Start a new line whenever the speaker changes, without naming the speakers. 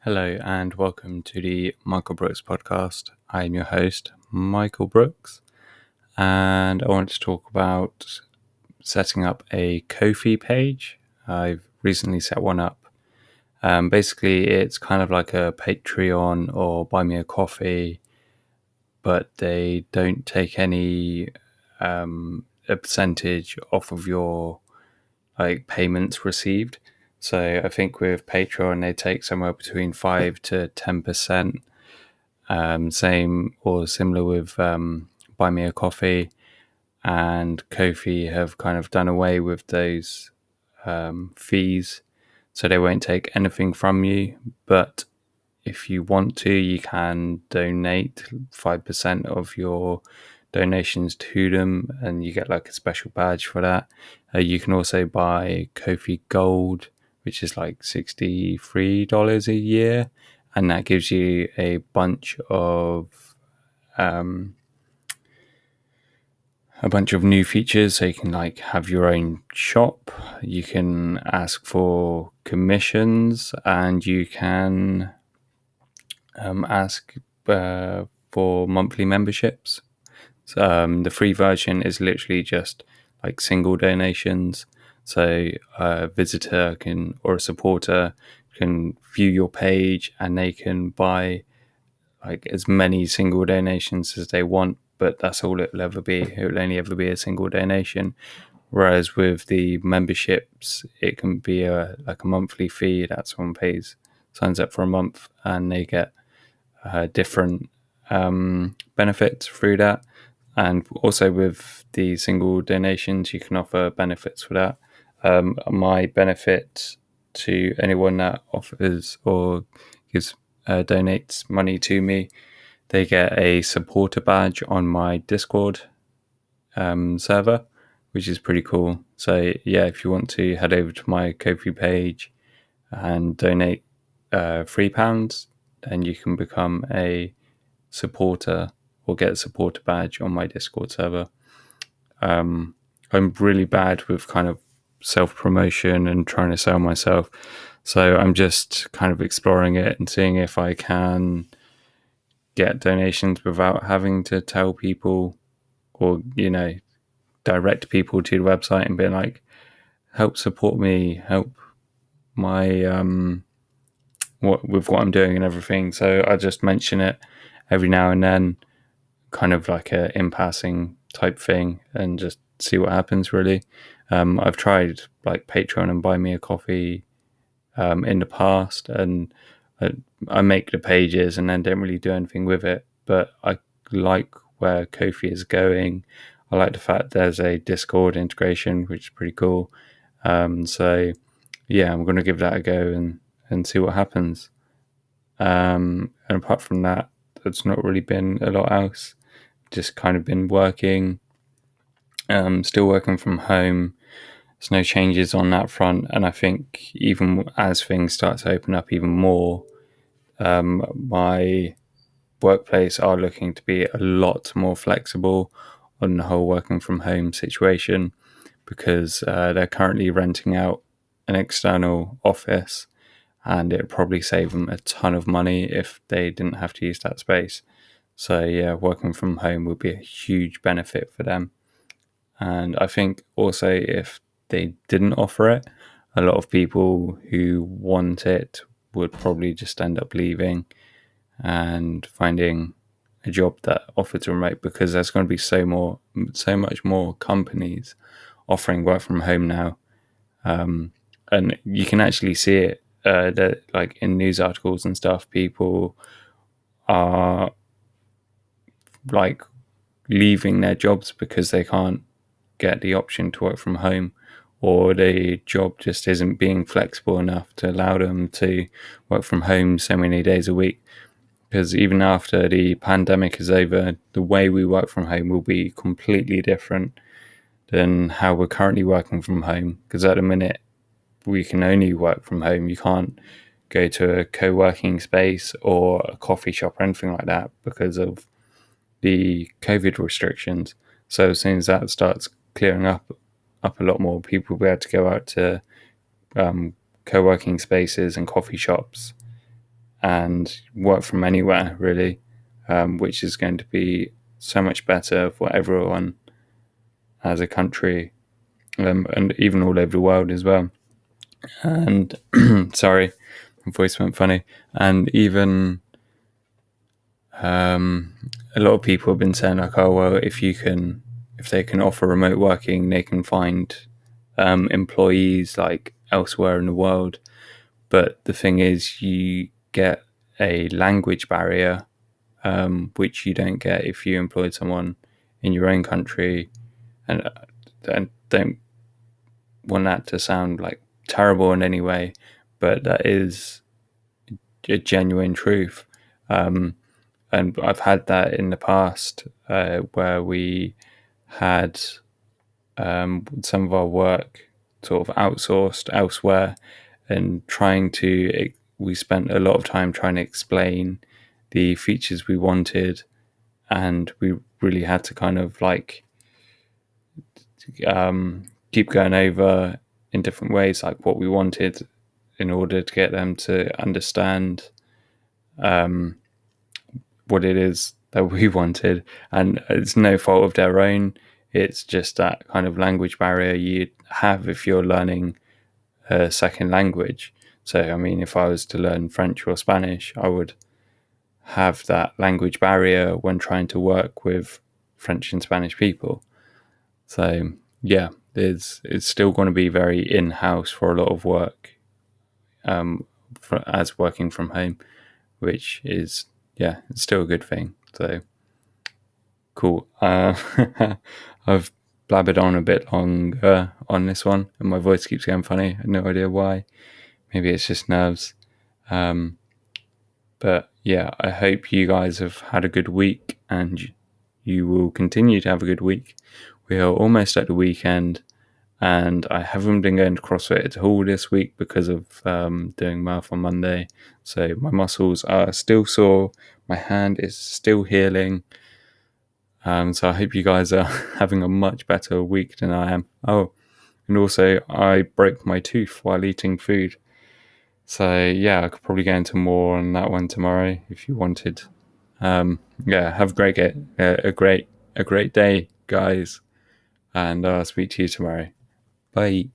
Hello and welcome to the Michael Brooks podcast. I am your host, Michael Brooks, and I want to talk about setting up a Ko-fi page. I've recently set one up. Basically, it's kind of like a Patreon or Buy Me a Coffee, but they don't take any a percentage off of your payments received. So I think with Patreon, they take somewhere between 5 to 10%. Same or similar with Buy Me a Coffee, and Ko-fi have kind of done away with those fees, so they won't take anything from you. But if you want to, you can donate 5% of your donations to them, and you get like a special badge for that. You can also buy Ko-fi Gold, which is like $63 a year, and that gives you a bunch of new features. So you can like have your own shop, you can ask for commissions, and you can ask for monthly memberships. So, the free version is literally just like single donations. So a visitor can or a supporter can view your page and they can buy like as many single donations as they want, but that's all it'll ever be. It will only ever be a single donation. Whereas with the memberships, it can be a monthly fee that someone signs up for a month, and they get different benefits through that. And also with the single donations, you can offer benefits for that. My benefit to anyone that offers or gives donates money to me, they get a supporter badge on my Discord server, which is pretty cool. So yeah, if you want to head over to my Ko-fi page and donate £3, then you can become a supporter or get a supporter badge on my Discord server. I'm really bad with kind of self-promotion and trying to sell myself, so I'm just kind of exploring it and seeing if I can get donations without having to tell people or direct people to the website and being like, help support me, help my what I'm doing and everything. So I just mention it every now and then, kind of like a in passing type thing, and just see what happens really. I've tried like Patreon and Buy Me a Coffee in the past, and I make the pages and then don't really do anything with it. But I like where Ko-fi is going. I like the fact there's a Discord integration, which is pretty cool. So yeah, I'm going to give that a go and see what happens. And apart from that, there's not really been a lot else. Just kind of been working, still working from home. There's no changes on that front. And I think even as things start to open up even more, my workplace are looking to be a lot more flexible on the whole working from home situation, because they're currently renting out an external office, and it'd probably save them a ton of money if they didn't have to use that space. So yeah, working from home would be a huge benefit for them. And I think also if they didn't offer it, a lot of people who want it would probably just end up leaving and finding a job that offers remote, because there's going to be so much more companies offering work from home now. And you can actually see it that like in news articles and stuff, people are like leaving their jobs because they can't get the option to work from home, or the job just isn't being flexible enough to allow them to work from home so many days a week. Because even after the pandemic is over, the way we work from home will be completely different than how we're currently working from home. Because at the minute, we can only work from home. You can't go to a co-working space or a coffee shop or anything like that because of the COVID restrictions. So as soon as that starts clearing up a lot more, people will be able to go out to co-working spaces and coffee shops and work from anywhere, really, which is going to be so much better for everyone as a country, and even all over the world as well. And sorry, my voice went funny. And even a lot of people have been saying like, oh well, if they can offer remote working, they can find employees like elsewhere in the world. But the thing is, you get a language barrier, which you don't get if you employed someone in your own country. And don't want that to sound like terrible in any way, but that is a genuine truth. And I've had that in the past, where we had some of our work sort of outsourced elsewhere, and we spent a lot of time trying to explain the features we wanted, and we really had to kind of like keep going over in different ways like what we wanted in order to get them to understand what it is that we wanted. And it's no fault of their own. It's just that kind of language barrier you have if you're learning a second language. So, I mean, if I was to learn French or Spanish, I would have that language barrier when trying to work with French and Spanish people. So, yeah, it's still going to be very in-house for a lot of work, as working from home, which is, yeah, it's still a good thing. So, cool. I've blabbered on a bit longer on this one, and my voice keeps getting funny. I have no idea why. Maybe it's just nerves. But yeah, I hope you guys have had a good week, and you will continue to have a good week. We are almost at the weekend, and I haven't been going to CrossFit at all this week because of doing math on Monday. So my muscles are still sore. My hand is still healing. So I hope you guys are having a much better week than I am. Oh, and also I broke my tooth while eating food. So yeah, I could probably go into more on that one tomorrow if you wanted. Yeah, have a great day, guys, and I'll speak to you tomorrow. Bye.